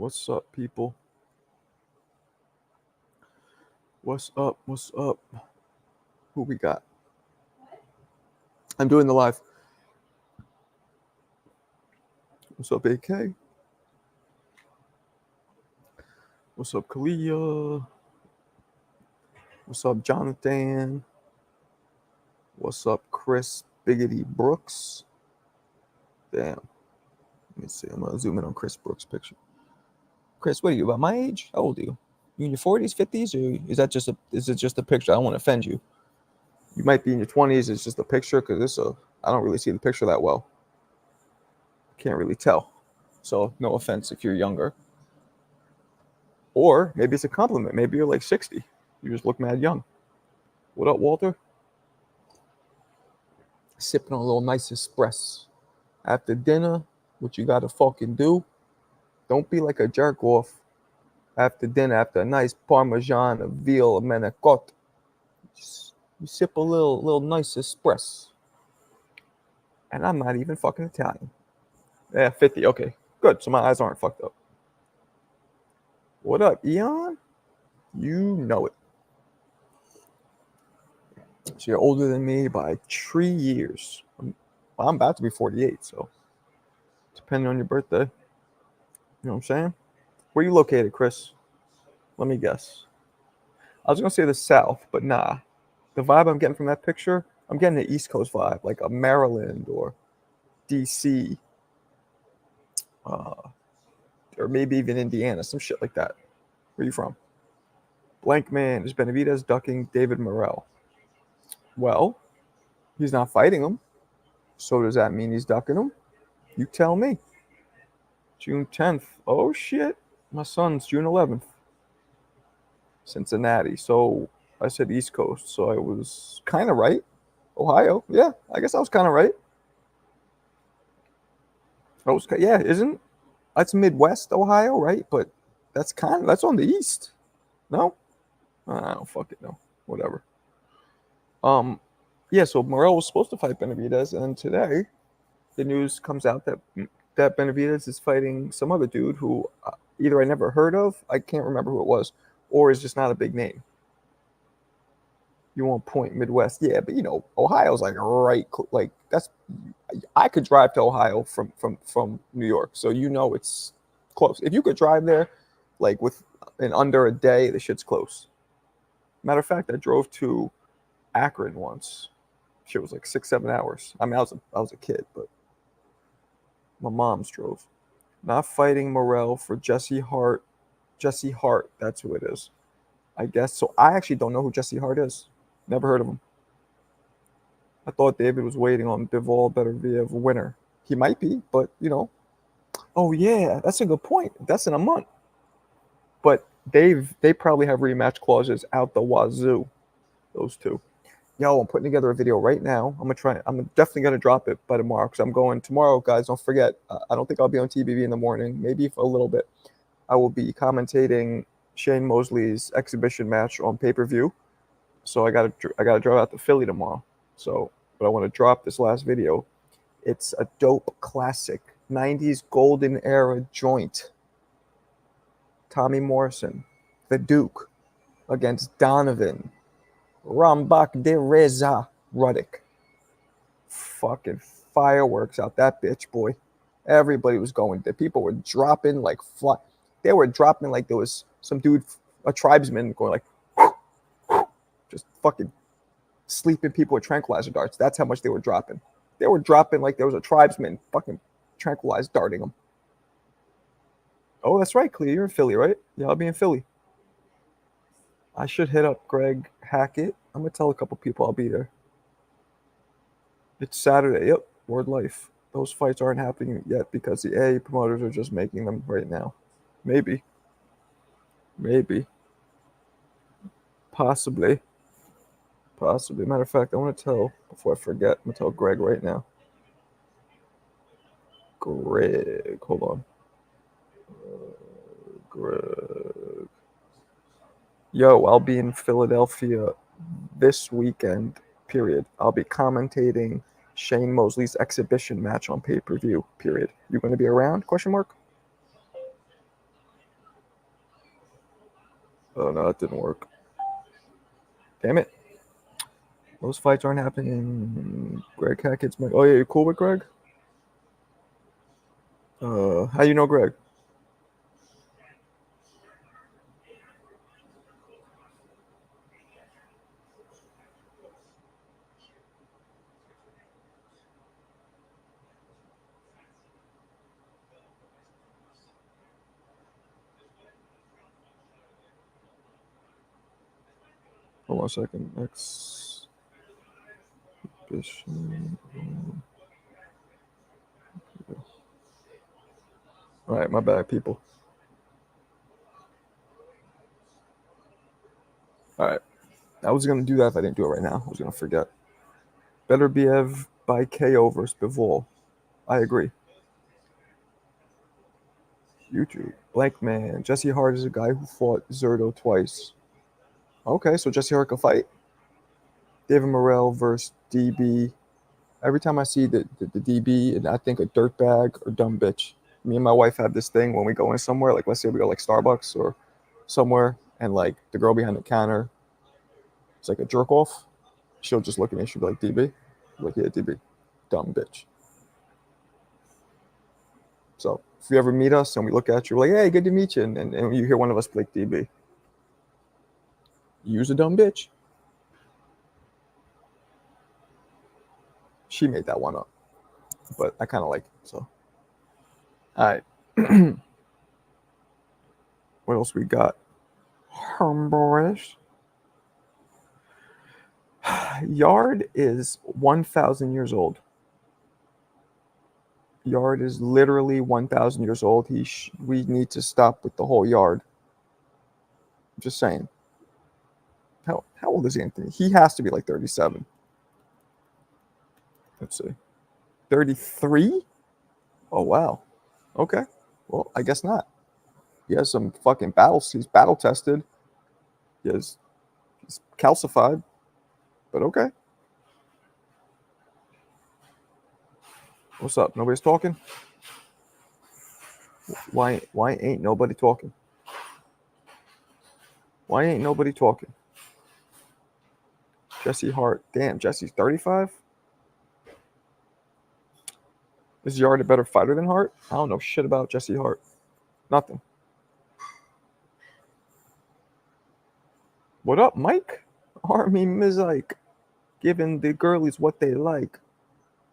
What's up, people? What's up? What's up? Who we got? I'm doing the live. What's up, AK? What's up, Kalia? What's up, Jonathan? What's up, Chris Biggity Brooks? Damn. Let me see. I'm gonna zoom in on Chris Brooks' picture. Chris, what are you, about my age? How old are you? You in your 40s, 50s, or is it just a picture? I don't want to offend you. You might be in your 20s. It's just a picture because I don't really see the picture that well. Can't really tell. So no offense if you're younger. Or maybe it's a compliment. Maybe you're like 60. You just look mad young. What up, Walter? Sipping on a little nice espresso. After dinner, what you gotta fucking do, don't be like a jerk off after dinner, after a nice Parmesan, a veal, a manicotti. You sip a little nice espresso. And I'm not even fucking Italian. Yeah, 50, okay. Good, so my eyes aren't fucked up. What up, Eon? You know it. So you're older than me by 3 years. I'm about to be 48, so depending on your birthday. You know what I'm saying? Where you located, Chris? Let me guess. I was going to say the South, but nah. The vibe I'm getting from that picture, I'm getting the East Coast vibe, like a Maryland or DC, or maybe even Indiana, some shit like that. Where you from? Blank man is Benavidez ducking David Morrell. Well, he's not fighting him. So does that mean he's ducking him? You tell me. June 10th. Oh, shit. My son's June 11th. Cincinnati. So I said East Coast. So I was kind of right. Ohio. Yeah, I guess I was kind of right. Isn't that's Midwest Ohio, right? But that's on the East. No? I don't fucking know. Whatever. Yeah, so Morrell was supposed to fight Benavidez, and today the news comes out that Benavidez is fighting some other dude who either I never heard of, I can't remember who it was, or is just not a big name. You won't point Midwest, yeah, but Ohio's like right, like I could drive to Ohio from New York, so it's close. If you could drive there, like in under a day, the shit's close. Matter of fact, I drove to Akron once. Shit was like 6-7 hours. I mean, I was a kid, but my mom's drove. Not fighting Morrell for Jesse Hart. Jesse Hart, that's who it is. I guess. So I actually don't know who Jesse Hart is. Never heard of him. I thought David was waiting on Bivol Beterbiev winner. He might be, but Oh yeah, that's a good point. That's in a month. But they probably have rematch clauses out the wazoo. Those two. Yo, I'm putting together a video right now. I'm definitely gonna drop it by tomorrow because I'm going tomorrow, guys. Don't forget. I don't think I'll be on TBV in the morning. Maybe for a little bit. I will be commentating Shane Mosley's exhibition match on pay-per-view. So I gotta drive out to Philly tomorrow. So, but I want to drop this last video. It's a dope classic 90s golden era joint. Tommy Morrison, the Duke, against Donovan Rambak de Reza Ruddick. Fucking fireworks out that bitch, boy. Everybody was going there. People were dropping like fly. They were dropping like there was some dude, a tribesman, going like just fucking sleeping people with tranquilizer darts. That's how much they were dropping. They were dropping like there was a tribesman fucking tranquilizer darting them. Oh, that's right, Clea. You're in Philly, right? Yeah, I'll be in Philly. I should hit up Greg Hackett. I'm going to tell a couple people I'll be there. It's Saturday. Yep, Word Life. Those fights aren't happening yet because the A promoters are just making them right now. Maybe. Possibly. Matter of fact, I want to tell, before I forget, I'm going to tell Greg right now. Greg, hold on. Greg. Yo, I'll be in Philadelphia this weekend, period. I'll be commentating Shane Mosley's exhibition match on pay-per-view, period. You going to be around, question mark? Oh no, that didn't work. Damn it. Those fights aren't happening. Greg Hackett's my. Oh yeah, you cool with Greg? How you know Greg? Hold on a second. Exhibition. All right, my bad, people. All right, I was gonna do that if I didn't do it right now. I was gonna forget. Better Biev by KO versus Bivol. I agree. YouTube. Blank man. Jesse Hart is a guy who fought Zerto twice. Okay, so Jesse Hart can fight. David Morrell versus DB. Every time I see the DB, and I think a dirtbag or dumb bitch. Me and my wife have this thing when we go in somewhere, like let's say we go like Starbucks or somewhere, and like the girl behind the counter, it's like a jerk off. She'll just look at me. She'll be like, DB? I'm like, yeah, DB. Dumb bitch. So if you ever meet us and we look at you, we're like, hey, good to meet you. And you hear one of us be like, DB. Use a dumb bitch. She made that one up, but I kind of like it. So, all right. What else we got? Homeboys. Yard is 1,000 years old. Yard is literally 1,000 years old. We need to stop with the whole yard. I'm just saying. How old is Anthony? He has to be like 37. Let's see. 33? Oh, wow. Okay. Well, I guess not. He has some fucking battles. He's battle tested. He's calcified. But okay. What's up? Nobody's talking? Why ain't nobody talking? Why ain't nobody talking? Jesse Hart. Damn, Jesse's 35? Is Yard a better fighter than Hart? I don't know shit about Jesse Hart. Nothing. What up, Mike? Army Mizike. Giving the girlies what they like.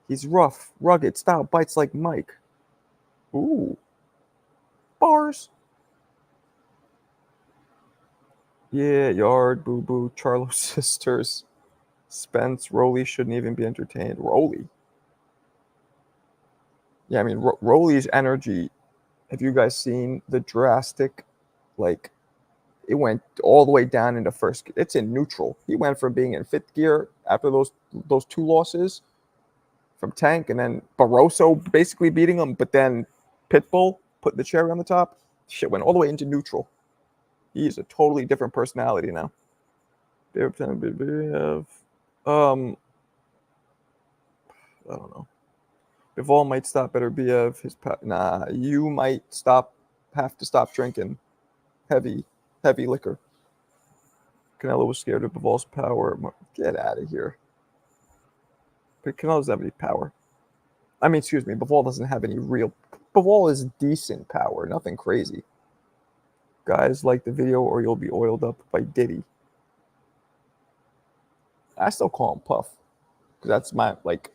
He's rough, rugged, style bites like Mike. Ooh. Bars. Yeah, Yard, Boo Boo, Charlo Sisters. Spence, Rowley shouldn't even be entertained. Rowley. Yeah, I mean, Rowley's energy. Have you guys seen the drastic, like, it went all the way down into first. It's in neutral. He went from being in fifth gear after those two losses from Tank, and then Barroso basically beating him, but then Pitbull putting the cherry on the top. Shit went all the way into neutral. He's a totally different personality now. I don't know. Bivol might stop better BF. Nah, you might have to stop drinking heavy liquor. Canelo was scared of Bivol's power. Get out of here. But Canelo doesn't have any power. I mean, excuse me, Bivol doesn't have any real. Bivol is decent power, nothing crazy. Guys, like the video or you'll be oiled up by Diddy. I still call him Puff. Because that's my, like,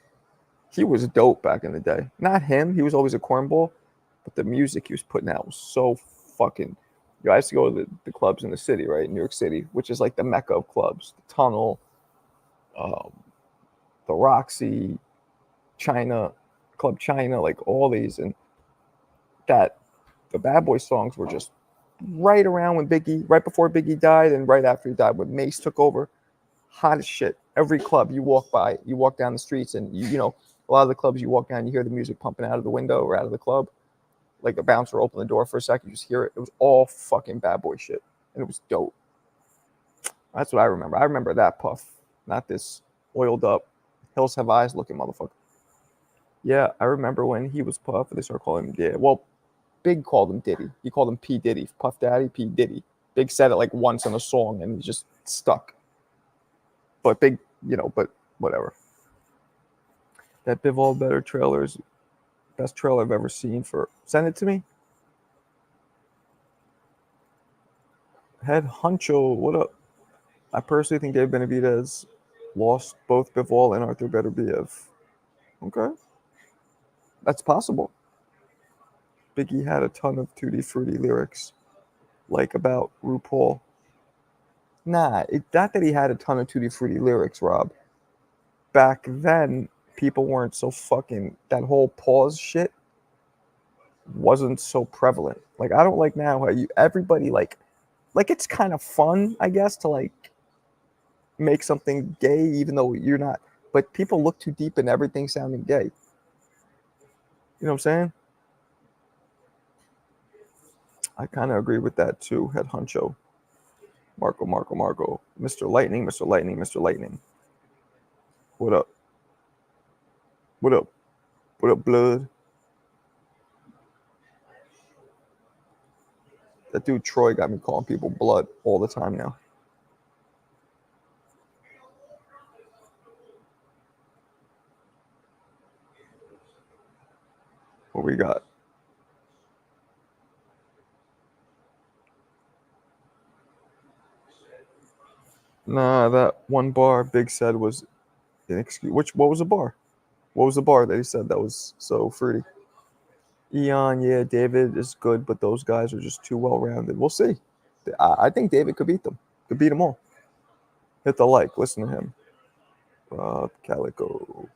he was dope back in the day. Not him, he was always a cornball, but the music he was putting out was so fucking. I used to go to the clubs in the city, right? In New York City, which is like the mecca of clubs. The Tunnel, the Roxy, China, Club China, like all these. And that the Bad Boy songs were just right around when right before Biggie died and right after he died, when Mace took over. Hot as shit. Every club you walk down the streets, and you know, a lot of the clubs you walk down, you hear the music pumping out of the window or out of the club. Like a bouncer opened the door for a second, you just hear it. It was all fucking Bad Boy shit, and it was dope. That's what I remember. I remember that Puff, not this oiled up, Hills Have Eyes looking motherfucker. Yeah, I remember when he was Puff, and they started calling him Big called him Diddy. He called him P Diddy, Puff Daddy, P Diddy. Big said it like once in a song and he just stuck. But Big, but whatever. That Bivol Better trailer is best trailer I've ever seen for. Send it to me. Head Huncho, what up? I personally think Dave Benavidez lost both Bivol and Arthur Beterbiev. Okay. That's possible. Biggie had a ton of Tutti Frutti lyrics, like about RuPaul. Nah, not that he had a ton of Tutti Frutti lyrics, Rob. Back then, people weren't so fucking. That whole pause shit wasn't so prevalent. Like, I don't like now how everybody like it's kind of fun, I guess, to like make something gay, even though you're not. But people look too deep in everything sounding gay. You know what I'm saying? I kind of agree with that too, Head Huncho. Marco. Mr. Lightning. What up? What up, blood? That dude Troy got me calling people blood all the time now. What we got? Nah, that one bar Big said was an excuse. What was the bar? What was the bar that he said that was so fruity? Eon, yeah, David is good, but those guys are just too well-rounded. We'll see. I think David could beat them. Could beat them all. Hit the like. Listen to him. Rob Calico.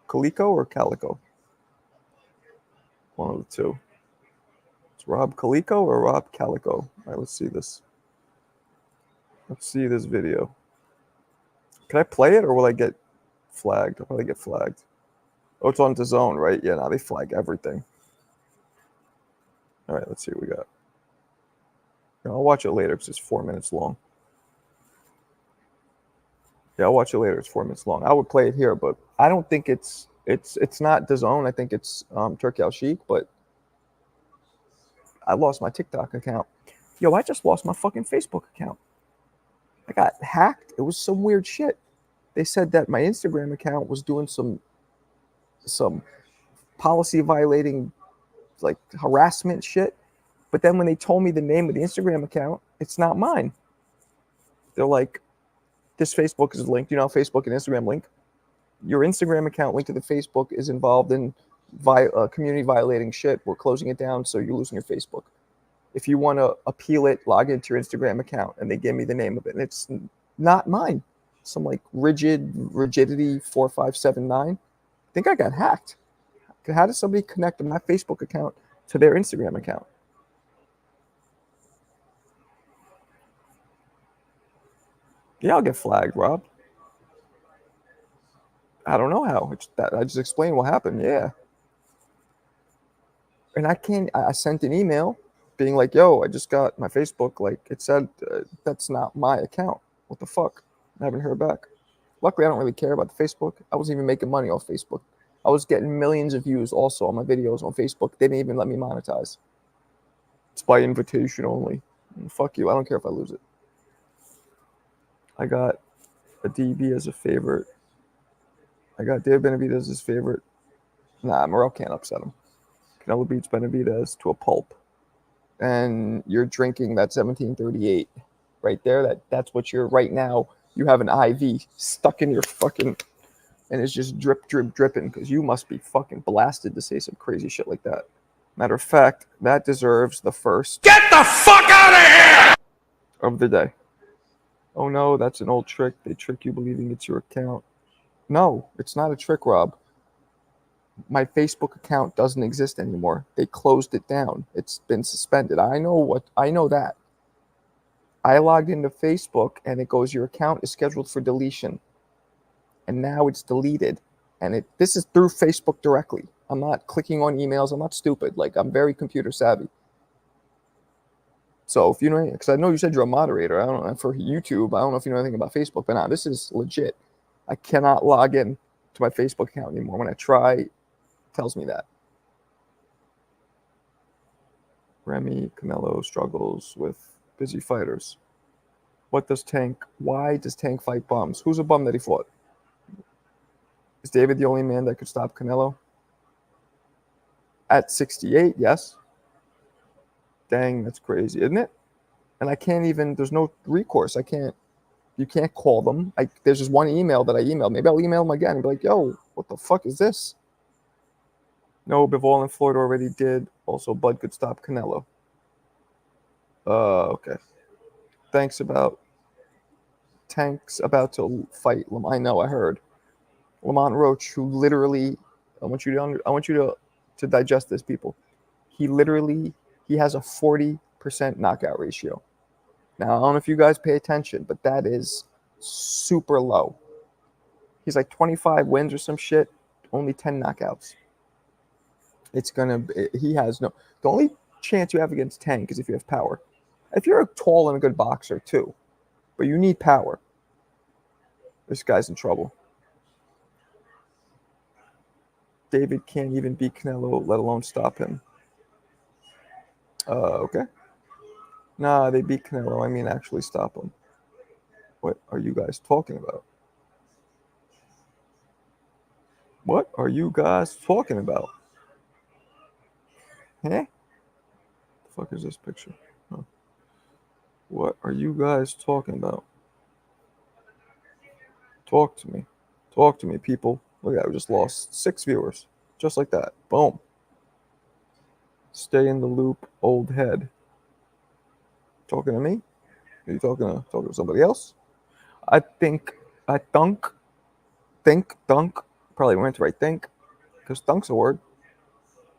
Calico or Calico? One of the two. It's Rob Calico or Rob Calico? All right, let's see this. Let's see this video. Can I play it or will I get flagged? I'll probably get flagged. Oh, it's on DAZN, right? Yeah, now they flag everything. All right, let's see what we got. I'll watch it later because it's 4 minutes long. Yeah, I'll watch it later. It's 4 minutes long. I would play it here, but I don't think it's not DAZN. I think it's Turkey Al Sheikh, but I lost my TikTok account. Yo, I just lost my fucking Facebook account. I got hacked. It was some weird shit. They said that my Instagram account was doing some policy violating, like, harassment shit. But then when they told me the name of the Instagram account, it's not mine. They're like, this Facebook is linked. You know how Facebook and Instagram link? Your Instagram account linked to the Facebook is involved in community violating shit. We're closing it down, so you're losing your Facebook. If you want to appeal it, log into your Instagram account. And they gave me the name of it. And it's not mine. Some like rigidity 4579. I think I got hacked. How does somebody connect my Facebook account to their Instagram account? Yeah, I'll get flagged, Rob. I don't know how. I just explained what happened. Yeah. And I sent an email being like, yo, I just got my Facebook. Like, it said that's not my account. What the fuck? I haven't heard back. Luckily, I don't really care about the Facebook. I wasn't even making money off Facebook. I was getting millions of views also on my videos on Facebook. They didn't even let me monetize. It's by invitation only. Fuck you. I don't care if I lose it. I got a DB as a favorite. I got Dave Benavidez as favorite. Nah, Morrell can't upset him. Canelo beats Benavidez to a pulp. And you're drinking that 1738 right there. That's what you're right now. You have an IV stuck in your fucking, and it's just dripping because you must be fucking blasted to say some crazy shit like that. Matter of fact, that deserves the first. Get the fuck out of here! Of the day. Oh no, that's an old trick. They trick you believing it's your account. No, it's not a trick, Rob. My Facebook account doesn't exist anymore. They closed it down. It's been suspended. I know that. I logged into Facebook and it goes, your account is scheduled for deletion. And now it's deleted. And this is through Facebook directly. I'm not clicking on emails. I'm not stupid. Like, I'm very computer savvy. So if you know, because I know you said you're a moderator. I don't know, for YouTube. I don't know if you know anything about Facebook, but nah, this is legit. I cannot log in to my Facebook account anymore. When I try, it tells me that. Remy Canelo struggles with busy fighters. Why does Tank fight bums? Who's a bum that he fought? Is David the only man that could stop Canelo? At 68, yes. Dang, that's crazy, isn't it? And I can't even, there's no recourse. You can't call them. There's just one email that I emailed. Maybe I'll email them again and be like, yo, what the fuck is this? No, Bivol and Floyd already did. Also, Bud could stop Canelo. Okay. Tank's about to fight. I know, I heard. Lamont Roach, who literally, I want you to digest this, people. He has a 40% knockout ratio. Now, I don't know if you guys pay attention, but that is super low. He's like 25 wins or some shit, only 10 knockouts. The only chance you have against Tank is if you have power. If you're a tall and a good boxer too, but you need power, this guy's in trouble. David can't even beat Canelo, let alone stop him. Okay. Nah, they beat Canelo. I mean, actually stop him. What are you guys talking about? What are you guys talking about? Huh? The fuck is this picture? Huh. What are you guys talking about? Talk to me. Talk to me, people. Look at that. We just lost 6 viewers. Just like that. Boom. Stay in the loop, old head. Talking to me? Are you talking to somebody else? I think, dunk. Probably went to right think, because dunk's a word.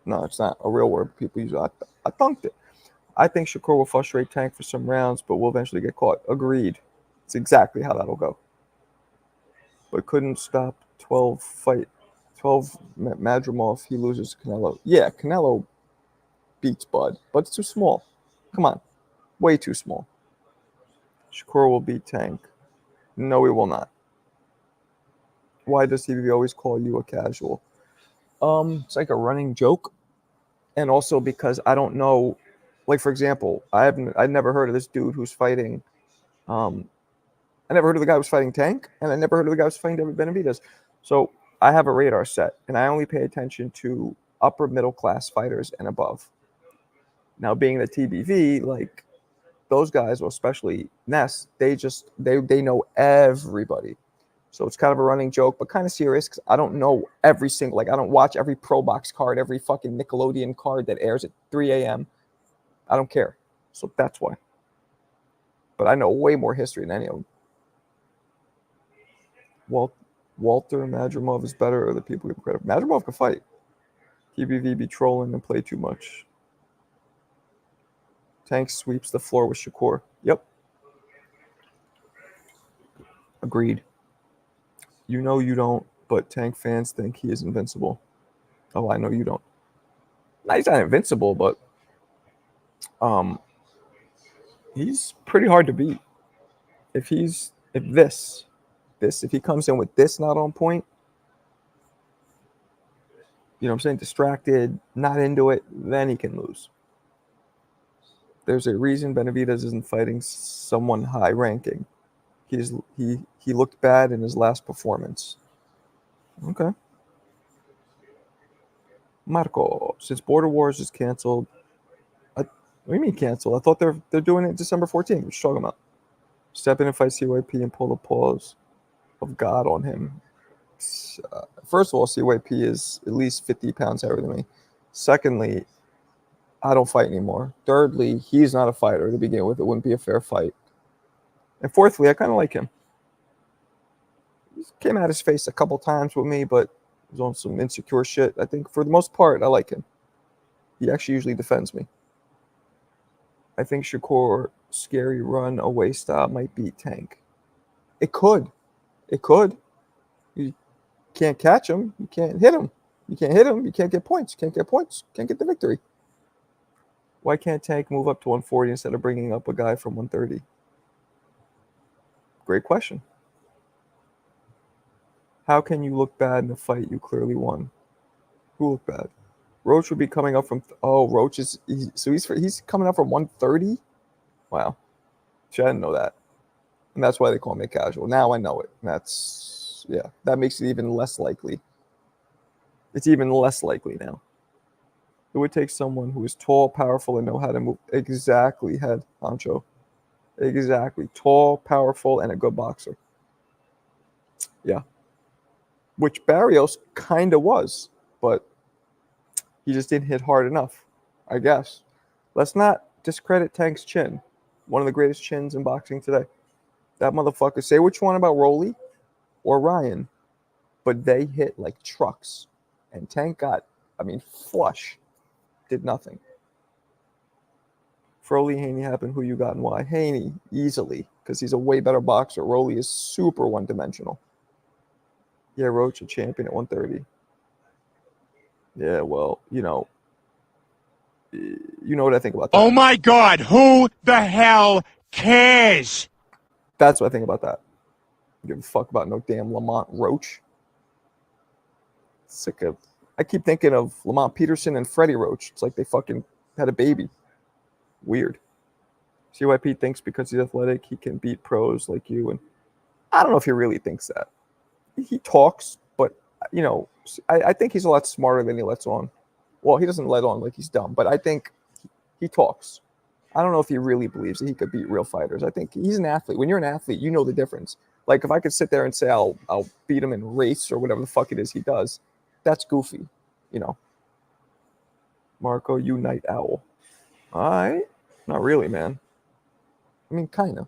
No, it's not a real word. People use it. I dunked it. I think Shakur will frustrate Tank for some rounds, but will eventually get caught. Agreed. It's exactly how that'll go. But couldn't stop 12 Madrimov. He loses Canelo. Yeah, Canelo beats Bud, but it's too small. Come on. Way too small. Shakur will beat Tank. No, he will not. Why does TBV always call you a casual? It's like a running joke. And also because I don't know, like for example, I never heard of this dude who's fighting. I never heard of the guy who's fighting Tank, and I never heard of the guy who's fighting David Benavidez. So I have a radar set, and I only pay attention to upper middle class fighters and above. Now, being the TBV, like those guys, or especially Ness, they know everybody. So it's kind of a running joke, but kind of serious because I don't know every single, like I don't watch every Pro Box card, every fucking Nickelodeon card that airs at 3 a.m. I don't care. So that's why. But I know way more history than any of them. Walter Madrimov is better, or the people give credit. Madrimov can fight. TBV be trolling and play too much. Tank sweeps the floor with Shakur. Yep. Agreed. You know you don't, but Tank fans think he is invincible. Oh, I know you don't. No, he's not invincible, but he's pretty hard to beat. If he comes in with this not on point, you know what I'm saying, distracted, not into it, then he can lose. There's a reason Benavidez isn't fighting someone high ranking. He looked bad in his last performance. Okay. Marco, since Border Wars is canceled, what do you mean canceled? I thought they're doing it December 14th. What you talking about? Step in and fight CYP and pull the paws of God on him. First of all, CYP is at least 50 pounds heavier than me. Secondly, I don't fight anymore. Thirdly, he's not a fighter to begin with. It wouldn't be a fair fight. And fourthly, I kind of like him. He came out his face a couple times with me, but he was on some insecure shit. I think for the most part, I like him. He actually usually defends me. I think Shakur scary run away style might beat Tank. It could. You can't catch him. You can't hit him. You can't hit him. You can't get points. You can't get points. You can't get the victory. Why can't Tank move up to 140 instead of bringing up a guy from 130? Great question. How can you look bad in a fight you clearly won? Who looked bad? Roach would be coming up from. Oh, Roach is he's coming up from 130. Wow, I didn't know that, and that's why they call me casual. Now I know it. That makes it even less likely. It's even less likely now. It would take someone who is tall, powerful, and know how to move. Exactly, head honcho. Exactly, tall, powerful, and a good boxer. Yeah, which Barrios kind of was, but he just didn't hit hard enough, I guess. Let's not discredit Tank's chin. One of the greatest chins in boxing today. That motherfucker, say what you want about Rolly or Ryan, but they hit like trucks. And Tank got, flush. Did nothing. Froley, Haney happened. Who you got and why? Haney, easily, because he's a way better boxer. Rolly is super one-dimensional. Yeah, Roach, a champion at 130. Yeah, well, you know what I think about that. Oh my God, who the hell cares? That's what I think about that. I don't give a fuck about no damn Lamont Roach. Sick of. I keep thinking of Lamont Peterson and Freddie Roach. It's like they fucking had a baby. Weird. See why Pete thinks because he's athletic, he can beat pros like you. And I don't know if he really thinks that. He talks, but, I think he's a lot smarter than he lets on. Well, he doesn't let on like he's dumb, but I think he talks. I don't know if he really believes that he could beat real fighters. I think he's an athlete. When you're an athlete, you know the difference. Like if I could sit there and say I'll beat him in race or whatever the fuck it is he does, that's goofy, Marco, you night owl. All right, not really, man. Kind of.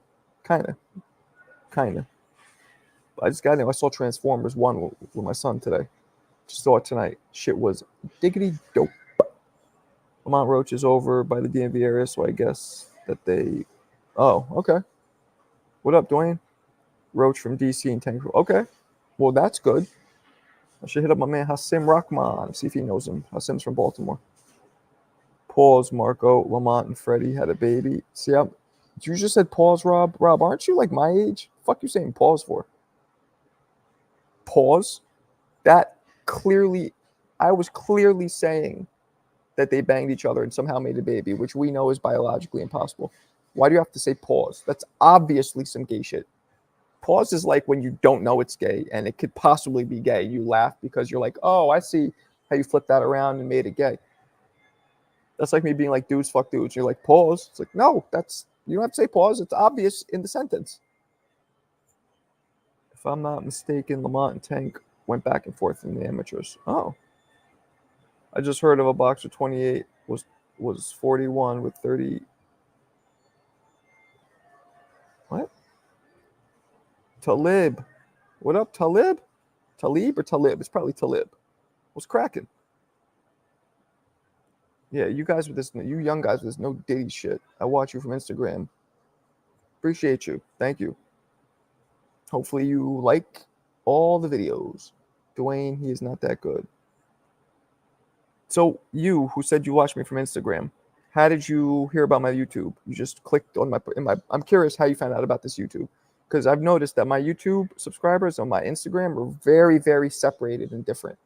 I just got in. I saw Transformers 1 with my son today. Just saw it tonight. Shit was diggity dope. Lamont Roach is over by the DMV area, so I guess that they. Oh, okay. What up, Dwayne? Roach from DC and Tank. Okay. Well, that's good. I should hit up my man Hassim Rahman, see if he knows him. Hassim's from Baltimore. Pause, Marco. Lamont and Freddie had a baby. See, you just said pause, Rob. Rob, aren't you like my age? Fuck you saying pause for? Pause? That clearly, I was clearly saying that they banged each other and somehow made a baby, which we know is biologically impossible. Why do you have to say pause? That's obviously some gay shit. Pause is like when you don't know it's gay and it could possibly be gay. You laugh because you're like, oh, I see how you flipped that around and made it gay. That's like me being like, dudes fuck dudes. You're like, pause. It's like, no, you don't have to say pause. It's obvious in the sentence. If I'm not mistaken, Lamont and Tank went back and forth in the amateurs. Oh. I just heard of a boxer 28 was 41 with 30. What? Talib. What up, Talib? Talib or Talib? It's probably Talib. What's cracking? Yeah, you guys with this, you young guys with this no Diddy shit. I watch you from Instagram. Appreciate you. Thank you. Hopefully you like all the videos. Dwayne, he is not that good. So you, who said you watched me from Instagram, how did you hear about my YouTube? You just clicked on I'm curious how you found out about this YouTube. Because I've noticed that my YouTube subscribers on my Instagram are very, very separated and different.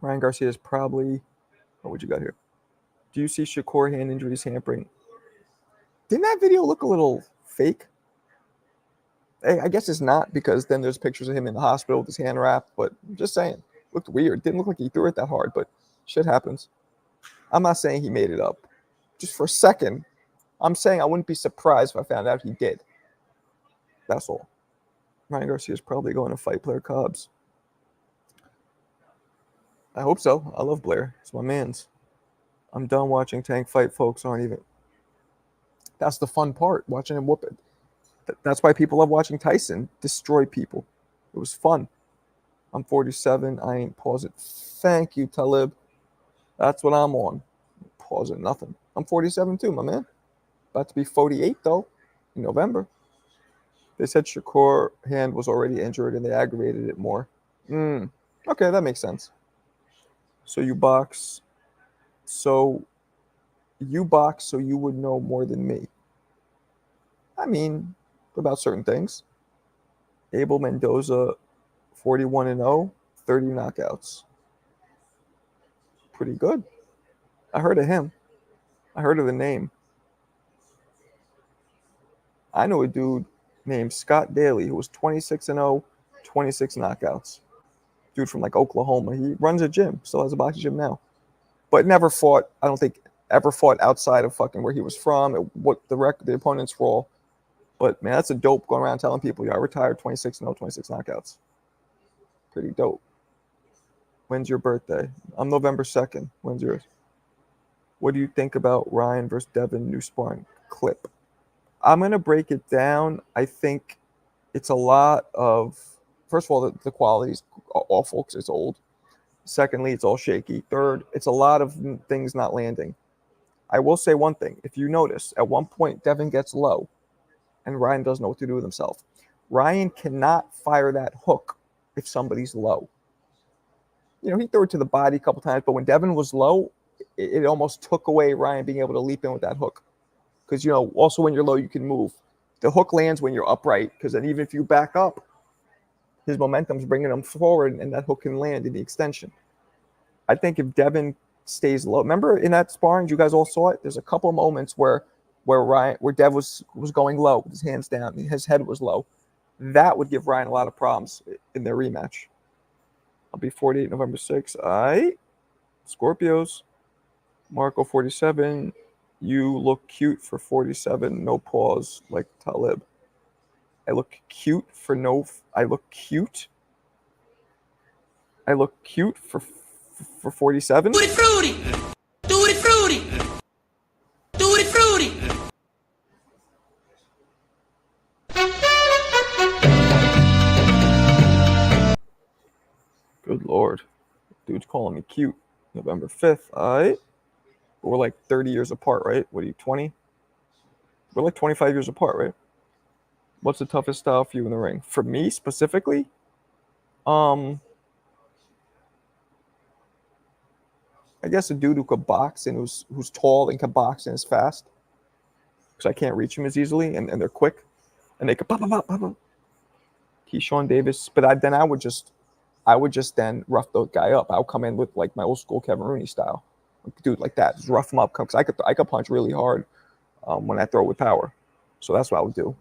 Ryan Garcia is probably... Oh, what you got here? Do you see Shakur hand injuries hampering? Didn't that video look a little fake? I guess it's not because then there's pictures of him in the hospital with his hand wrapped, but I'm just saying. Looked weird. Didn't look like he threw it that hard, but shit happens. I'm not saying he made it up. Just for a second, I'm saying I wouldn't be surprised if I found out he did. That's all. Ryan Garcia is probably going to fight Blair Cobbs. I hope so. I love Blair. It's my man's. I'm done watching Tank fight. Folks aren't even. That's the fun part, watching him whoop it. That's why people love watching Tyson destroy people. It was fun. I'm 47. I ain't pausing. Thank you, Talib. That's what I'm on. Pausing nothing. I'm 47 too, my man. About to be 48 though in November. They said Shakur hand was already injured and they aggravated it more. Okay, that makes sense. So you box so you would know more than me. I mean, about certain things. Abel Mendoza, 41-0, 30 knockouts. pretty good. I heard of him. I heard of the name. I know a dude named Scott Daly who was 26-0, 26 knockouts. Dude from like Oklahoma. He runs a gym, still has a boxing gym now, but never fought. I don't think ever fought outside of fucking where he was from. What the opponents were all. But man, that's a dope going around telling people, yeah, I retired 26-0, 26 knockouts. Pretty dope. When's your birthday? I'm November 2nd. When's yours? What do you think about Ryan versus Devin new sparring clip? I'm going to break it down. I think it's a lot of, first of all, the quality's awful because it's old. Secondly, it's all shaky. Third, it's a lot of things not landing. I will say one thing. If you notice, at one point, Devin gets low and Ryan doesn't know what to do with himself. Ryan cannot fire that hook if somebody's low. You know, he threw it to the body a couple times, but when Devin was low, it almost took away Ryan being able to leap in with that hook. Because, you know, also when you're low, you can move. The hook lands when you're upright, because then even if you back up, his momentum's bringing him forward, and that hook can land in the extension. I think if Devin stays low, remember in that sparring, you guys all saw it. There's a couple of moments where Dev was going low with his hands down, his head was low. That would give Ryan a lot of problems in their rematch. I'll be 48 November 6th. All right, Scorpios. Marco 47. You look cute for 47. No pause like Talib. I look cute for no. I look cute. I look cute for 47. Tutti frutti! Tutti frutti! Tutti frutti! Good Lord. Dude's calling me cute. November 5th. All right. We're like 30 years apart, right? What are you, 20? We're like 25 years apart, right? What's the toughest style for you in the ring? For me specifically, I guess a dude who could box and who's tall and can box and is fast. Because I can't reach him as easily, and they're quick. And they could pop, pop, pop, pop, pop. Keyshawn Davis. But I would just then rough the guy up. I would come in with like my old school Kevin Rooney style. Dude, like that. Just rough him up. Because I could punch really hard when I throw with power. So that's what I would do.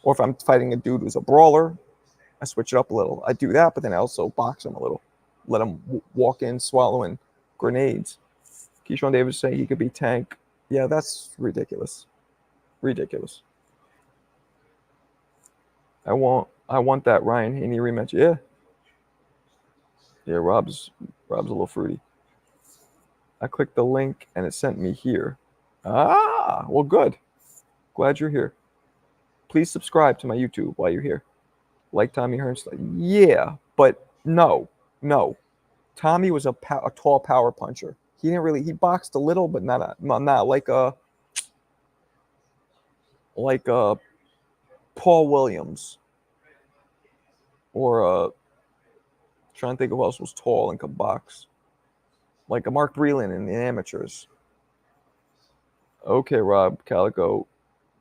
Or if I'm fighting a dude who's a brawler, I switch it up a little. I do that, but then I also box him a little. Let him walk in swallowing grenades. Keyshawn Davis saying he could be Tank. Yeah, that's ridiculous. Ridiculous. I want that Ryan Haney rematch. Yeah. Yeah, Rob's a little fruity. I clicked the link and it sent me here. Ah, well, good. Glad you're here. Please subscribe to my YouTube while you're here. Like Tommy Hearns. Yeah, but no. Tommy was a tall power puncher. He boxed a little, but not like Paul Williams or trying to think of who else was tall and could box. Like a Mark Breland in the amateurs. Okay, Rob Calico.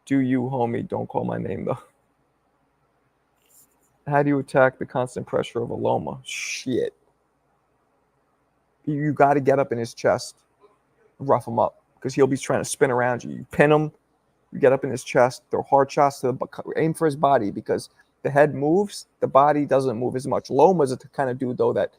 Do you, homie? Don't call my name, though. How do you attack the constant pressure of a Loma? Shit. You got to get up in his chest, rough him up, because he'll be trying to spin around you. You pin him, you get up in his chest, throw hard shots to aim for his body, because the head moves, the body doesn't move as much. Loma's the kind of dude, though, that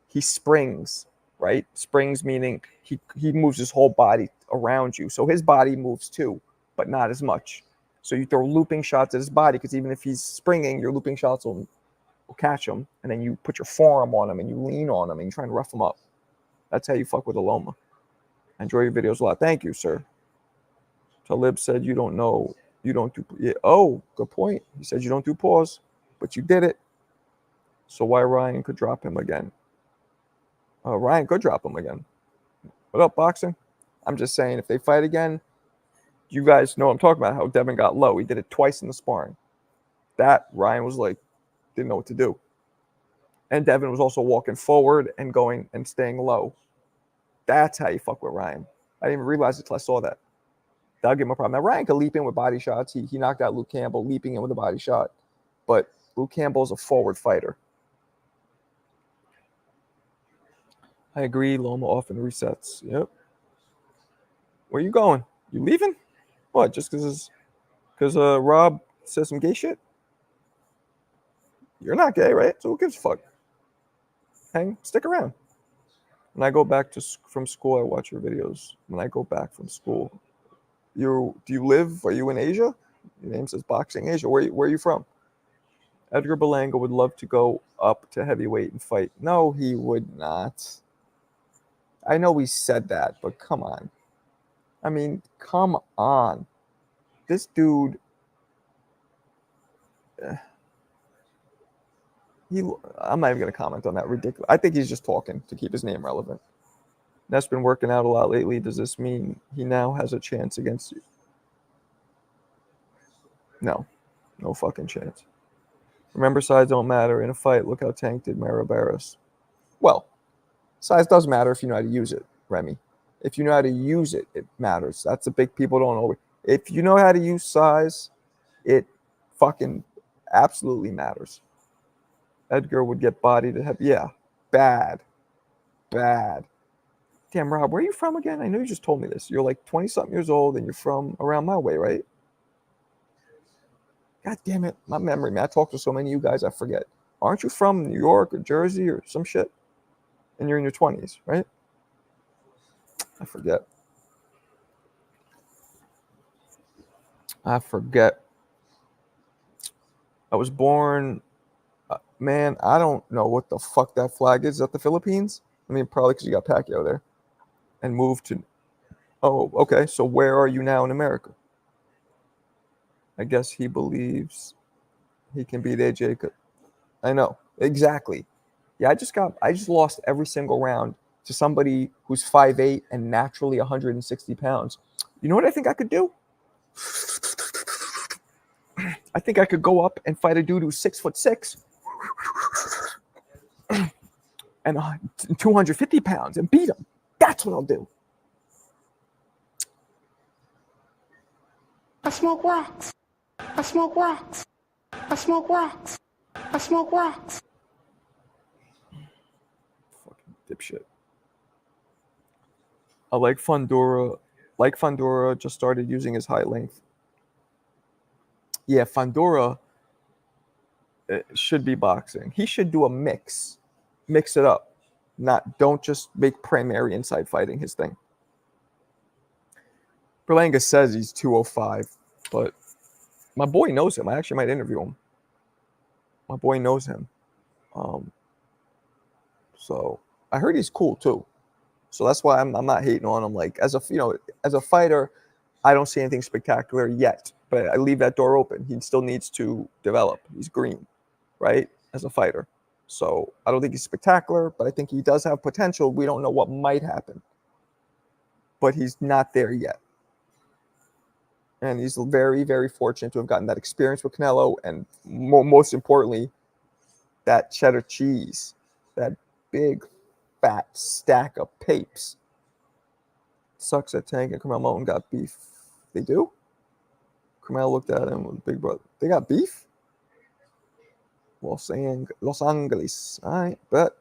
he springs, right? Springs meaning he moves his whole body around you. So his body moves too, but not as much. So you throw looping shots at his body, because even if he's springing, your looping shots will catch him. And then you put your forearm on him and you lean on him and you try and rough him up. That's how you fuck with a Loma. I enjoy your videos a lot. Thank you, sir. Talib said you don't do. Yeah. Oh, good point. He said you don't do pause, but you did it. So why Ryan could drop him again? Ryan could drop him again. What up, boxing? I'm just saying, if they fight again, you guys know what I'm talking about, how Devin got low. He did it twice in the sparring. That Ryan was like, didn't know what to do. And Devin was also walking forward and going and staying low. That's how you fuck with Ryan. I didn't even realize it until I saw that. That'll give him a problem. Now, Ryan could leap in with body shots. He knocked out Luke Campbell leaping in with a body shot. But Luke Campbell's a forward fighter. I agree. Loma often resets. Yep. Where you going? You leaving? What? Just because Rob says some gay shit? You're not gay, right? So who gives a fuck? Stick around. When I go back from school, I watch your videos. When I go back from school, do you live? Are you in Asia? Your name says Boxing Asia. Where are you from? Edgar Berlanga would love to go up to heavyweight and fight. No, he would not. I know he said that, but come on. I mean, come on. This dude. I'm not even going to comment on that. Ridiculous. I think he's just talking to keep his name relevant. That's been working out a lot lately. Does this mean he now has a chance against you? No fucking chance. Remember, size don't matter in a fight. Look how Tank did Mara Barris. Well, size does matter if you know how to use it, Remy. If you know how to use it, it matters. That's the big people don't know. If you know how to use size, it fucking absolutely matters. Edgar would get bodied to have, yeah, bad. Damn, Rob, where are you from again? I know you just told me this. You're like 20-something years old and you're from around my way, right? God damn it, my memory, man. I talk to so many of you guys, I forget. Aren't you from New York or Jersey or some shit? And you're in your 20s, right? I forget. I was born, man, I don't know what the fuck that flag is. Is that the Philippines? I mean, probably because you got Pacquiao there. And moved to, oh, okay. So where are you now in America? I guess he believes he can beat AJ. I know. Exactly. Yeah, I just lost every single round to somebody who's 5'8" and naturally 160 pounds. You know what I think I could do? I think I could go up and fight a dude who's 6'6" and 250 pounds and beat him. That's what I'll do. I smoke rocks. I smoke rocks. I smoke rocks. I smoke rocks. Fucking dipshit. I like Fundora. Like Fundora just started using his high length. Yeah, Fundora should be boxing. He should do a mix. Mix it up. Don't just make primary inside fighting his thing. Berlanga says he's 205, but my boy knows him. I actually might interview him. My boy knows him. So I heard he's cool too. So that's why I'm not hating on him. Like as a fighter, I don't see anything spectacular yet, but I leave that door open. He still needs to develop. He's green, right? As a fighter. So I don't think he's spectacular, but I think he does have potential. We don't know what might happen, but he's not there yet. And he's very, very fortunate to have gotten that experience with Canelo, and most importantly, that cheddar cheese, that big, fat stack of papes. Sucks that Tank and Carmel Mountain got beef. They do? Carmel looked at him with Big Brother. They got beef? Los Angeles. All right, bet.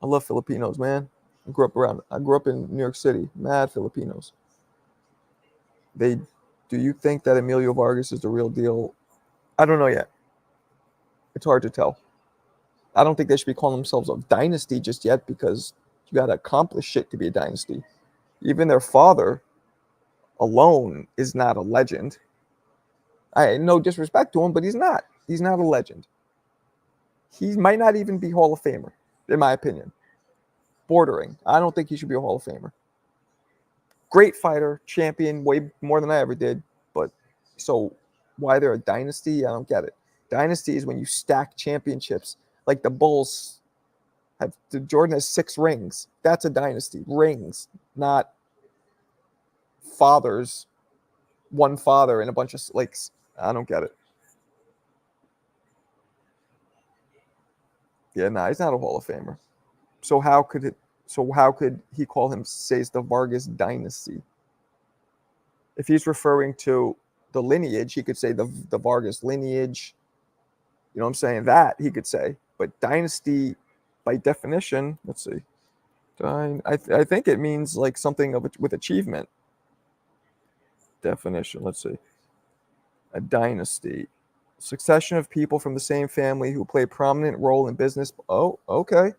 I love Filipinos, man. I grew up in New York City. Mad Filipinos. Do you think that Emilio Vargas is the real deal? I don't know yet. It's hard to tell. I don't think they should be calling themselves a dynasty just yet, because you got to accomplish shit to be a dynasty. Even their father alone is not a legend. No disrespect to him, but he's not. He's not a legend. He might not even be Hall of Famer, in my opinion. Bordering. I don't think he should be a Hall of Famer. Great fighter, champion, way more than I ever did. But so why they're a dynasty, I don't get it. Dynasty is when you stack championships. Like the Bulls Jordan has 6 rings. That's a dynasty. Rings, not fathers. One father and a bunch of lakes. I don't get it. Yeah, he's not a Hall of Famer. So how could he call him, say it's the Vargas dynasty? If he's referring to the lineage, he could say the Vargas lineage. You know what I'm saying? That he could say. But dynasty, by definition, let's see. I think it means like something with achievement. Definition. Let's see. A dynasty. Succession of people from the same family who play a prominent role in business. Oh, okay.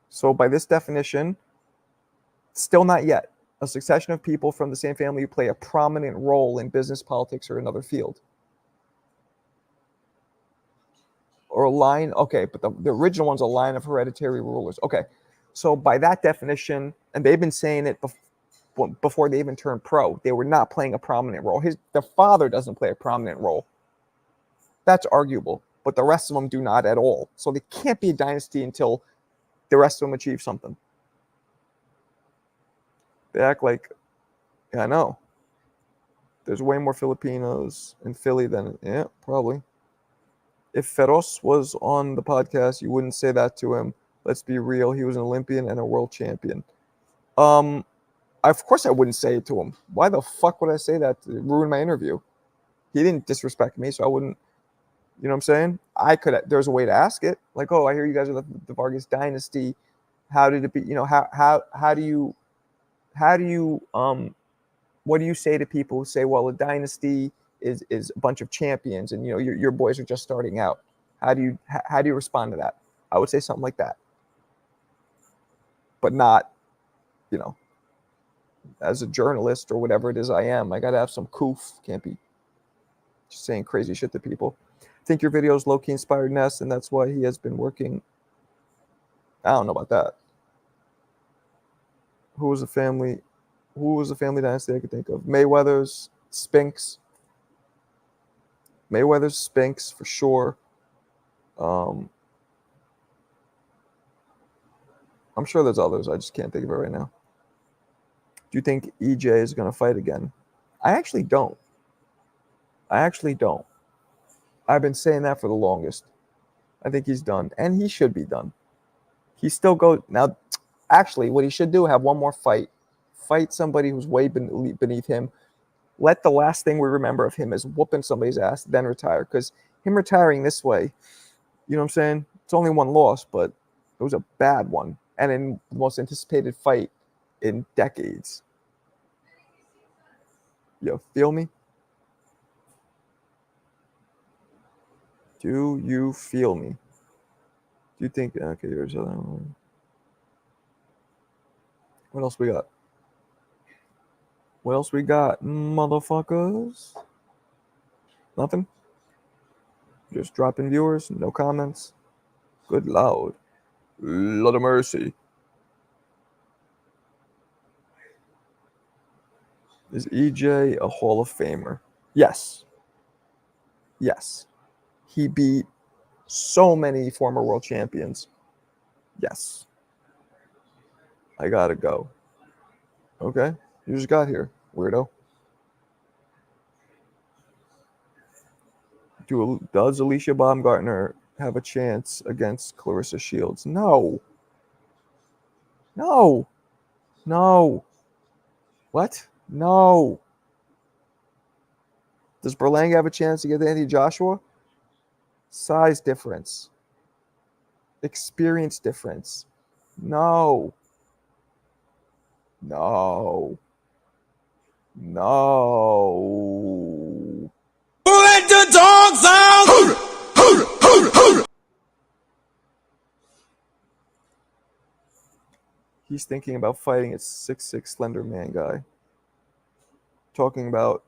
So by this definition, still not yet. A succession of people from the same family who play a prominent role in business, politics, or another field. Or a line, okay, but the original one's a line of hereditary rulers. Okay, so by that definition, and they've been saying it before they even turned pro, they were not playing a prominent role. The father doesn't play a prominent role. That's arguable, but the rest of them do not at all. So they can't be a dynasty until the rest of them achieve something. They act like, yeah, I know. There's way more Filipinos in Philly than, yeah, probably. If Feroz was on the podcast, you wouldn't say that to him. Let's be real. He was an Olympian and a world champion. Of course I wouldn't say it to him. Why the fuck would I say that to ruin my interview? He didn't disrespect me, so I wouldn't. You know what I'm saying? There's a way to ask it. Like, oh, I hear you guys are the Vargas dynasty. How did it be? You know, how do you what do you say to people who say, well, a dynasty is a bunch of champions, and you know your boys are just starting out? How do you respond to that? I would say something like that, but not, you know, as a journalist or whatever it is I am. I gotta have some coof. Can't be just saying crazy shit to people. I think your videos low-key inspired Ness, and that's why he has been working. I don't know about that. Who was the family dynasty I could think of? Mayweather's, Spinks. Mayweather's, Spinks for sure. I'm sure there's others. I just can't think of it right now. Do you think EJ is going to fight again? I actually don't. I've been saying that for the longest. I think he's done, and he should be done. He still goes now. Actually, what he should do, have one more fight. Fight somebody who's way beneath him. Let the last thing we remember of him is whooping somebody's ass, then retire. Because him retiring this way, you know what I'm saying? It's only one loss, but it was a bad one. And in the most anticipated fight in decades. You feel me? Do you feel me? Do you think, okay, here's another one. What else we got? What else we got, motherfuckers? Nothing? Just dropping viewers, no comments. Good Lord. Lord of mercy. Is EJ a Hall of Famer? Yes. Yes. He beat so many former world champions. Yes. I gotta go. Okay. You just got here, weirdo. Does Alicia Baumgartner have a chance against Clarissa Shields? No. No. No. What? No. Does Berlanga have a chance to get Anthony Joshua? Size difference. Experience difference. No. No. No. Let the dogs out! He's thinking about fighting a 6'6" slender man guy. Talking about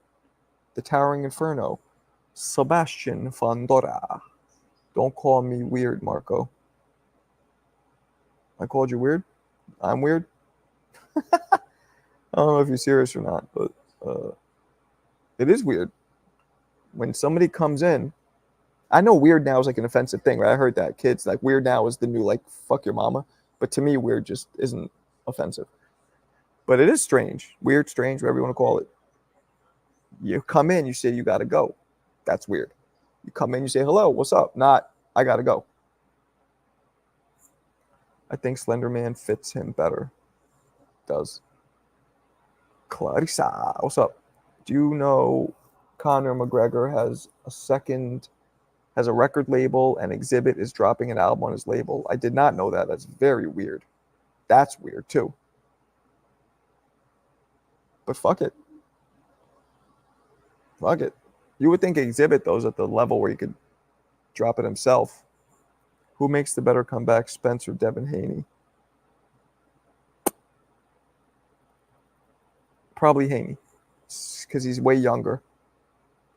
the Towering Inferno. Sebastian Fondora. Don't call me weird, Marco. I called you weird? I'm weird? I don't know if you're serious or not, but it is weird. When somebody comes in, I know weird now is like an offensive thing, right? I heard that. Kids, like, weird now is the new, like, fuck your mama. But to me, weird just isn't offensive. But it is strange. Weird, strange, whatever you want to call it. You come in, you say you got to go. That's weird. You come in, you say, hello, what's up? Not, I got to go. I think Slender Man fits him better. Does. Clarissa, what's up? Do you know Conor McGregor has a record label, and Exhibit is dropping an album on his label? I did not know that. That's very weird. That's weird too. But fuck it. Fuck it. You would think Exhibit those at the level where he could drop it himself. Who makes the better comeback, Spence or Devin Haney? Probably Haney, because he's way younger,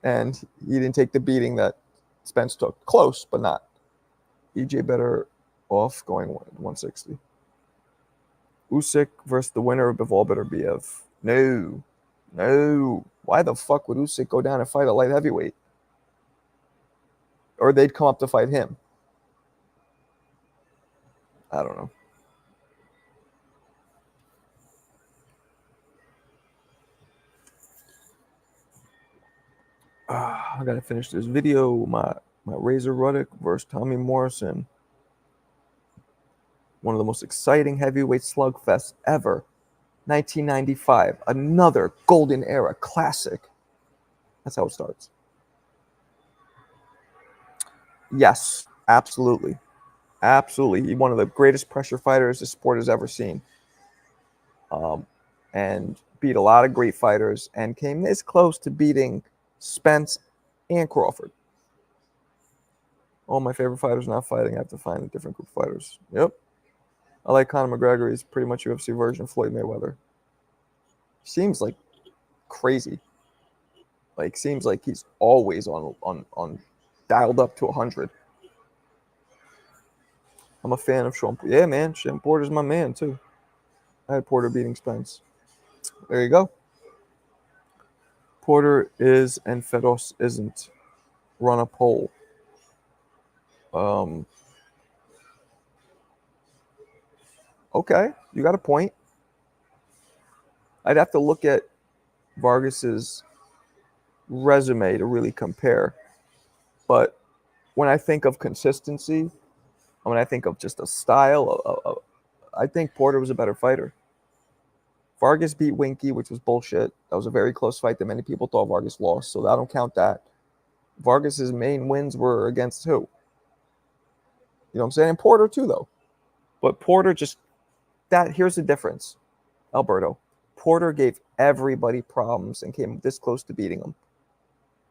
and he didn't take the beating that Spence took. Close, but not. EJ better off going 160. Usyk versus the winner of Bivol or BF. No. Why the fuck would Usyk go down and fight a light heavyweight? Or they'd come up to fight him. I don't know. I gotta finish this video. My Razor Ruddock versus Tommy Morrison. One of the most exciting heavyweight slugfests ever. 1995. Another golden era classic. That's how it starts. Yes, absolutely. Absolutely. One of the greatest pressure fighters the sport has ever seen. And beat a lot of great fighters and came this close to beating Spence and Crawford. All my favorite fighters not fighting. I have to find a different group of fighters. Yep. I like Conor McGregor. He's pretty much UFC version of Floyd Mayweather. Seems like crazy. Like, seems like he's always on dialed up to 100. I'm a fan of Sean. Yeah, man. Sean Porter's my man, too. I had Porter beating Spence. There you go. Porter is and Fedos isn't. Run a poll. Okay, you got a point. I'd have to look at Vargas's resume to really compare. But when I think of consistency, when I think of just a style, I think Porter was a better fighter. Vargas beat Winky, which was bullshit. That was a very close fight that many people thought Vargas lost, so I don't count that. Vargas's main wins were against who? You know what I'm saying? And Porter too, though. But Porter just, here's the difference, Alberto. Porter gave everybody problems and came this close to beating him.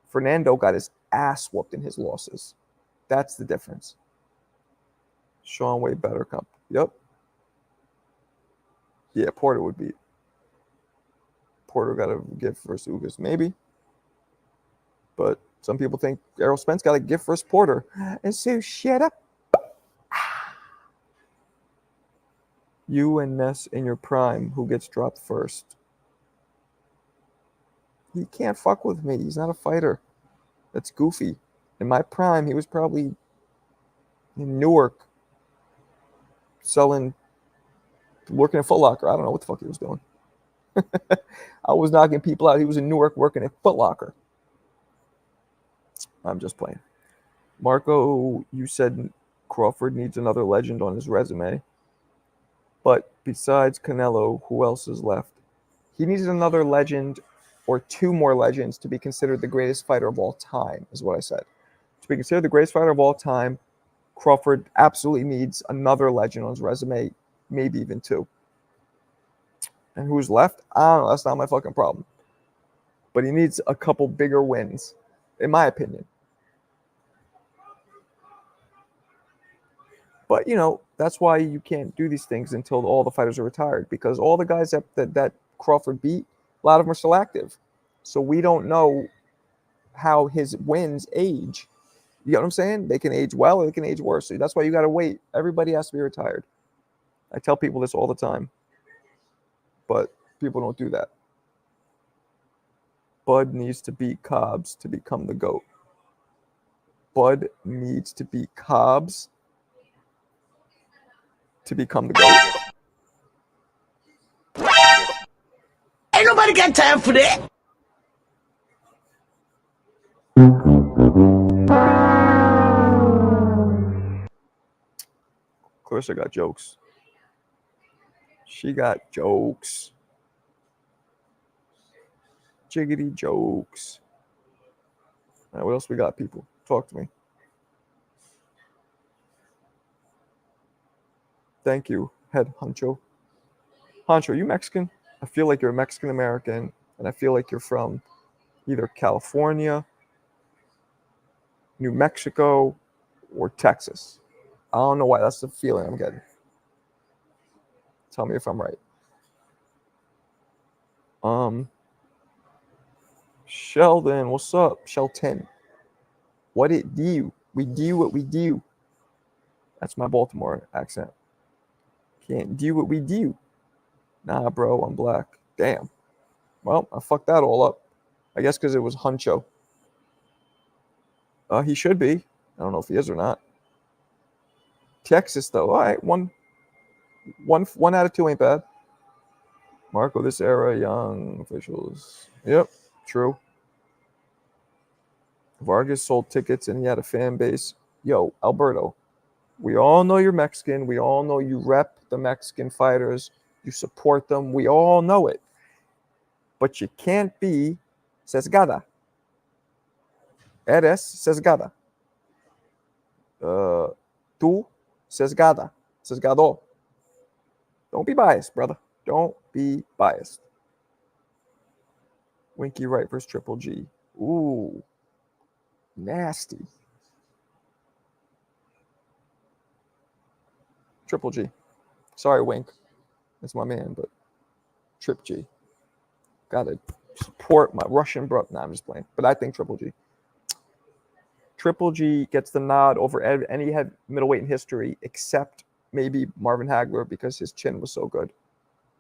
Fernando got his ass whooped in his losses. That's the difference. Sean way better. Yep. Yeah, Porter would beat. Porter got a gift versus Ugas, maybe. But some people think Errol Spence got a gift versus Porter. And so shut up. You and Ness in your prime, who gets dropped first? He can't fuck with me. He's not a fighter. That's goofy. In my prime, he was probably in Newark working at Foot Locker. I don't know what the fuck he was doing. I was knocking people out. He was in Newark working at Foot Locker. I'm just playing. Marco, you said Crawford needs another legend on his resume. But besides Canelo, who else is left? He needs another legend or two more legends to be considered the greatest fighter of all time, is what I said. To be considered the greatest fighter of all time, Crawford absolutely needs another legend on his resume, maybe even two. And who's left? I don't know. That's not my fucking problem. But he needs a couple bigger wins, in my opinion. But, you know, that's why you can't do these things until all the fighters are retired, because all the guys that Crawford beat, a lot of them are still active. So we don't know how his wins age. You know what I'm saying? They can age well or they can age worse. So that's why you got to wait. Everybody has to be retired. I tell people this all the time. But people don't do that. Bud needs to beat Cobbs to become the GOAT. Bud needs to beat Cobbs to become the GOAT. Ain't nobody got time for that. Clarissa got jokes. She got jokes. Jiggity jokes. All right, what else we got, people? Talk to me. Thank you, head honcho. Hancho, are you Mexican? I feel like you're a Mexican American, and I feel like you're from either California, New Mexico, or Texas. I don't know why. That's the feeling I'm getting. Tell me if I'm right. Sheldon, what's up? Shelton. What it do? We do what we do. That's my Baltimore accent. Can't do what we do. Nah, bro, I'm black. Damn. Well, I fucked that all up. I guess because it was Huncho. He should be. I don't know if he is or not. Texas, though. All right, one out of two ain't bad. Marco, this era, young officials. Yep, true. Vargas sold tickets and he had a fan base. Yo, Alberto, we all know you're Mexican. We all know you rep the Mexican fighters. You support them. We all know it. But you can't be sesgada. Eres sesgada. Tú sesgada. Sesgado. Don't be biased, brother. Don't be biased. Winky Wright versus Triple G. Ooh. Nasty. Triple G. Sorry, Wink. That's my man, but Trip G. Gotta support my Russian bro. Nah, I'm just playing. But I think Triple G. Triple G gets the nod over any middleweight in history except maybe Marvin Hagler because his chin was so good.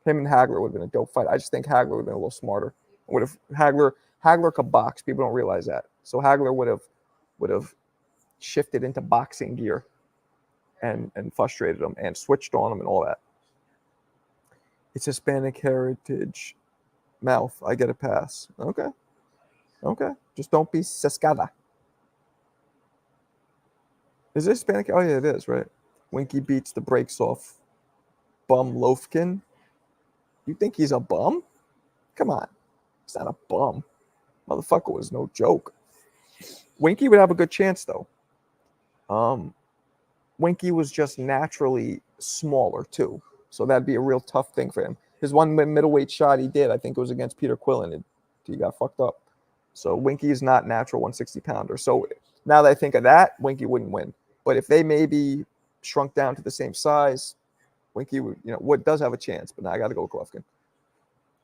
Him and Hagler would have been a dope fight. I just think Hagler would have been a little smarter. Would have Hagler could box. People don't realize that. So Hagler would have shifted into boxing gear and frustrated him and switched on him and all that. It's Hispanic heritage. Mouth. I get a pass. Okay. Just don't be sescada. Is it Hispanic? Oh yeah, it is, right? Winky beats the brakes off bum Loafkin. You think he's a bum? Come on. He's not a bum. Motherfucker was no joke. Winky would have a good chance though. Winky was just naturally smaller too. So that'd be a real tough thing for him. His one middleweight shot he did, I think it was against Peter Quillen, and he got fucked up. So Winky is not natural 160 pounder. So now that I think of that, Winky wouldn't win. But if they maybe shrunk down to the same size, Winky would does have a chance. But now I got to go with Golovkin.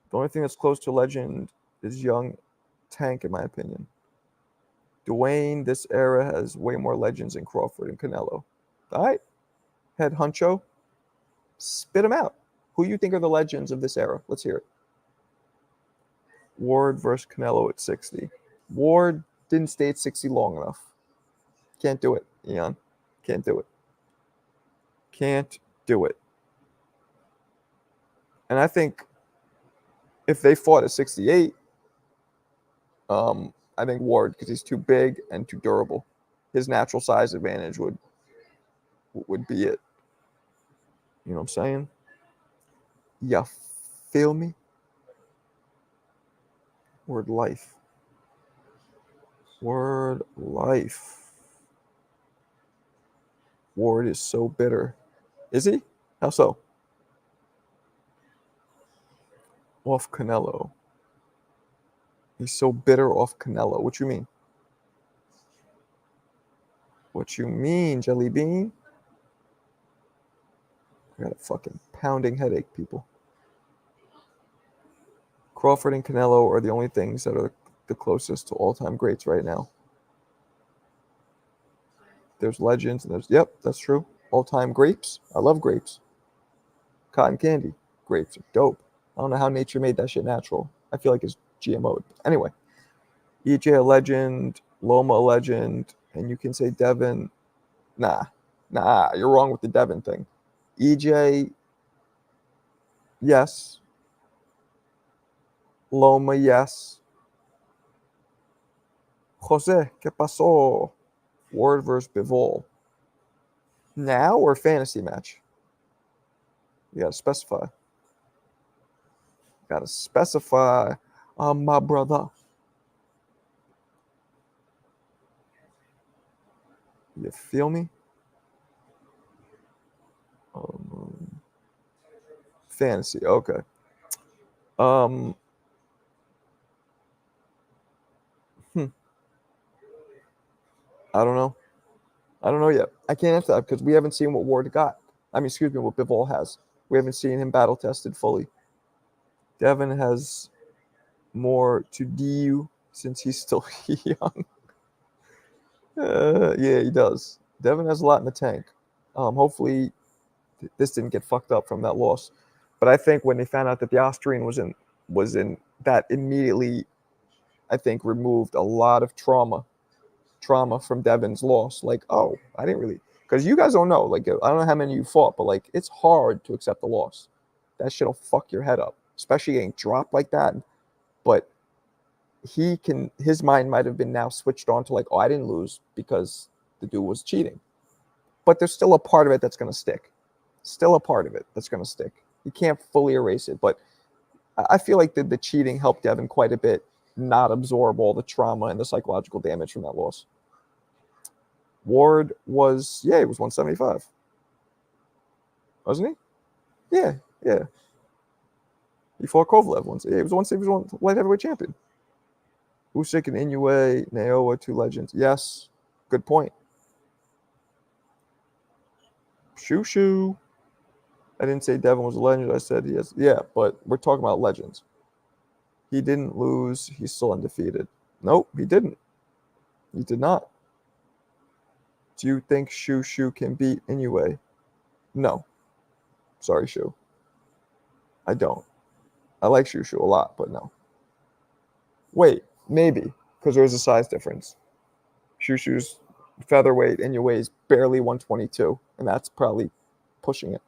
The only thing that's close to legend is young Tank, in my opinion. Dwayne, this era has way more legends than Crawford and Canelo. All right, head Huncho, spit them out. Who you think are the legends of this era? Let's hear it. Ward versus Canelo at 60. Ward didn't stay at 60 long enough. Can't do it, Ian. Can't do it. Can't do it. And I think if they fought at 68, I think Ward, because he's too big and too durable. His natural size advantage would be it. You know what I'm saying? You feel me? Word life. Word life. Ward is so bitter. Is he? How so? Off Canelo. He's so bitter off Canelo. What you mean? What you mean, Jelly Bean? I got a fucking pounding headache, people. Crawford and Canelo are the only things that are the closest to all-time greats right now. There's legends and yep, that's true. All-time grapes. I love grapes. Cotton candy. Grapes are dope. I don't know how nature made that shit natural. I feel like it's GMO'd. Anyway, EJ a legend, Loma a legend, and you can say Devin. Nah, you're wrong with the Devin thing. EJ, yes. Loma, yes. Jose, ¿qué pasó? Ward versus Bivol. Now or fantasy match? You gotta specify. My brother. You feel me? Fantasy. Okay. I don't know. I don't know yet. I can't answer that because we haven't seen what Ward got. I mean, excuse me, what Bivol has. We haven't seen him battle tested fully. Devin has more to do since he's still young. Yeah, he does. Devin has a lot in the tank. Hopefully, this didn't get fucked up from that loss. But I think when they found out that the Austrian was in that immediately, I think removed a lot of trauma from Devin's loss. Like, oh, I didn't really, because you guys don't know. Like, I don't know how many you fought, but like, it's hard to accept the loss. That shit'll fuck your head up, especially getting dropped like that. But his mind might have been now switched on to like, oh, I didn't lose because the dude was cheating. But there's still a part of it that's going to stick. Still a part of it that's going to stick. You can't fully erase it, but I feel like the cheating helped Devin quite a bit not absorb all the trauma and the psychological damage from that loss. Ward was, he was 175. Wasn't he? Yeah. He fought Kovalev once. Yeah, he was one light heavyweight champion. Usyk and Inoue, Naoya, two legends. Yes, good point. Shoo. I didn't say Devin was a legend. I said he is. Yeah, but we're talking about legends. He didn't lose. He's still undefeated. Nope, he didn't. He did not. Do you think Shoo can beat Inoue? No. Sorry, Shu. I don't. I like Shoo a lot, but no. Wait, maybe, because there's a size difference. Shoo's featherweight, Inoue is barely 122, and that's probably pushing it.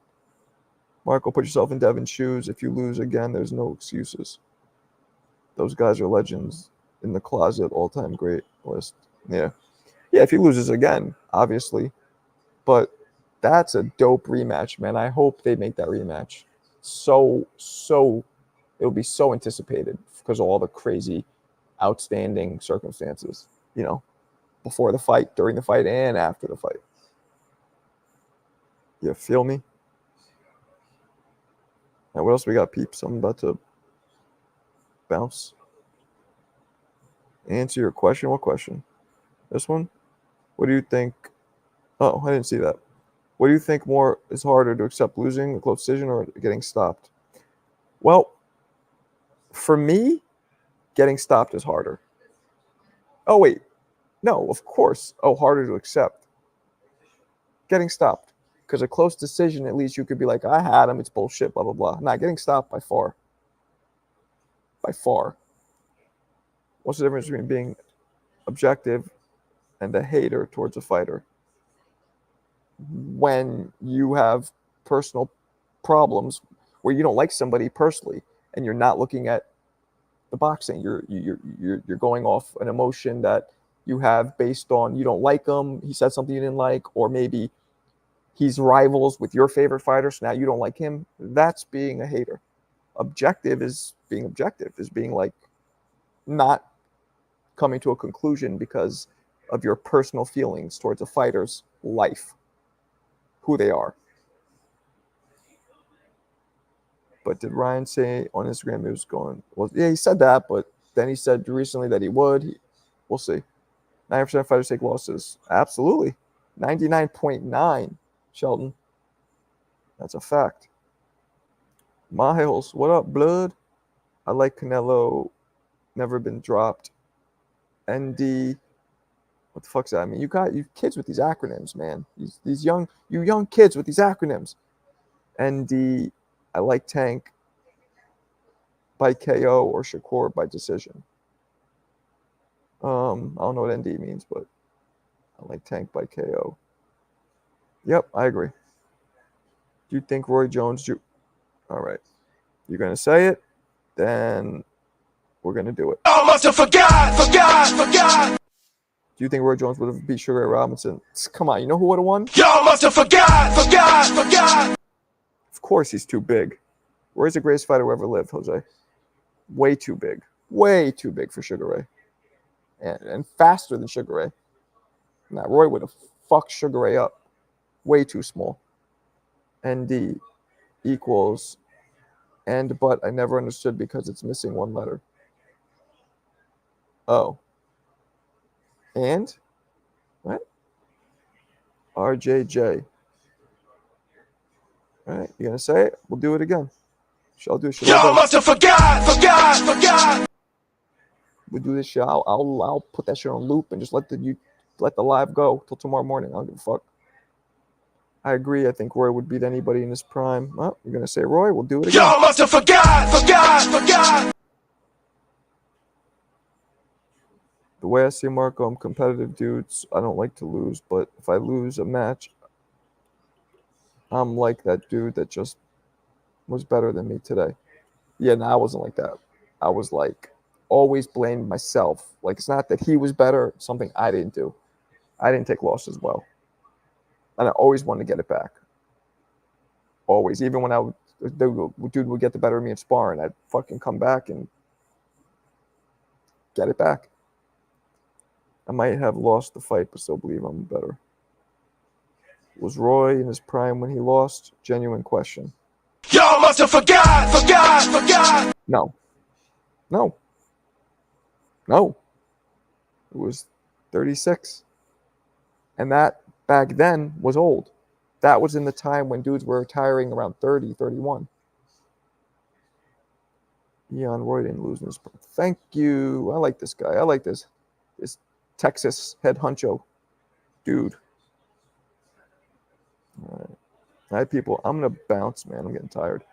Marco, put yourself in Devin's shoes. If you lose again, there's no excuses. Those guys are legends in the closet, all-time great list. Yeah, if he loses again, obviously. But that's a dope rematch, man. I hope they make that rematch. So it'll be so anticipated because of all the crazy, outstanding circumstances, before the fight, during the fight, and after the fight. You feel me? Now, what else we got, peeps? I'm about to bounce. Answer your question. What question? This one? What do you think? Oh, I didn't see that. What do you think more is harder to accept, losing a close decision or getting stopped? Well, for me, getting stopped is harder. Oh, wait. No, of course. Oh, harder to accept. Getting stopped. Because a close decision, at least you could be like, I had him, it's bullshit, blah, blah, blah. Not getting stopped by far. By far. What's the difference between being objective and a hater towards a fighter? When you have personal problems where you don't like somebody personally and you're not looking at the boxing, you're going off an emotion that you have based on you don't like him, he said something you didn't like, or maybe he's rivals with your favorite fighter, so now you don't like him. That's being a hater. Objective is being like not coming to a conclusion because of your personal feelings towards a fighter's life, who they are. But did Ryan say on Instagram he was going? Well, yeah, he said that, but then he said recently that he would. We'll see. 9% of fighters take losses. Absolutely. 99.9, Sheldon. That's a fact. Miles, what up, blood? I like Canelo. Never been dropped. ND. What the fuck's that? I mean, you kids with these acronyms, man. These young kids with these acronyms. ND. I like Tank by KO or Shakur by decision. I don't know what ND means, but I like Tank by KO. Yep, I agree. Do you think Roy Jones... All right. You're going to say it, then we're going to do it. I must have forgot. Do you think Roy Jones would have beat Sugar Ray Robinson? Come on, you know who would have won? Y'all must have forgot. Of course he's too big. Roy's the greatest fighter who ever lived, Jose. Way too big. Way too big for Sugar Ray. And faster than Sugar Ray. Now, Roy would have fucked Sugar Ray up. Way too small. ND equals but I never understood because it's missing one letter. Oh. And? What? RJJ. All right, you gonna say it? We'll do it again. I'll do this shit. Y'all must have forgot. We'll do this shit. I'll put that shit on loop and just let the live go till tomorrow morning. I don't give a fuck. I agree. I think Roy would beat anybody in his prime. Well, you're gonna say Roy? We'll do it again. Y'all must have forgot. The way I see Marco, I'm competitive dudes. I don't like to lose, but if I lose a match, I'm like that dude that just was better than me today. Yeah, no, I wasn't like that. I was like always blamed myself. Like it's not that he was better, something I didn't do. I didn't take losses well. And I always wanted to get it back. Always. Even when the dude would get the better of me in sparring, I'd fucking come back and get it back. I might have lost the fight, but still believe I'm better. Was Roy in his prime when he lost? Genuine question. Y'all must have forgot. No. It was 36. And that back then was old. That was in the time when dudes were retiring around 30, 31. Leon Roy didn't lose in his prime. Thank you. I like this guy. I like this Texas head honcho dude. All right, people. I'm going to bounce, man. I'm getting tired.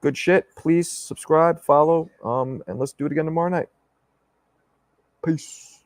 Good shit. Please subscribe, follow, and let's do it again tomorrow night. Peace.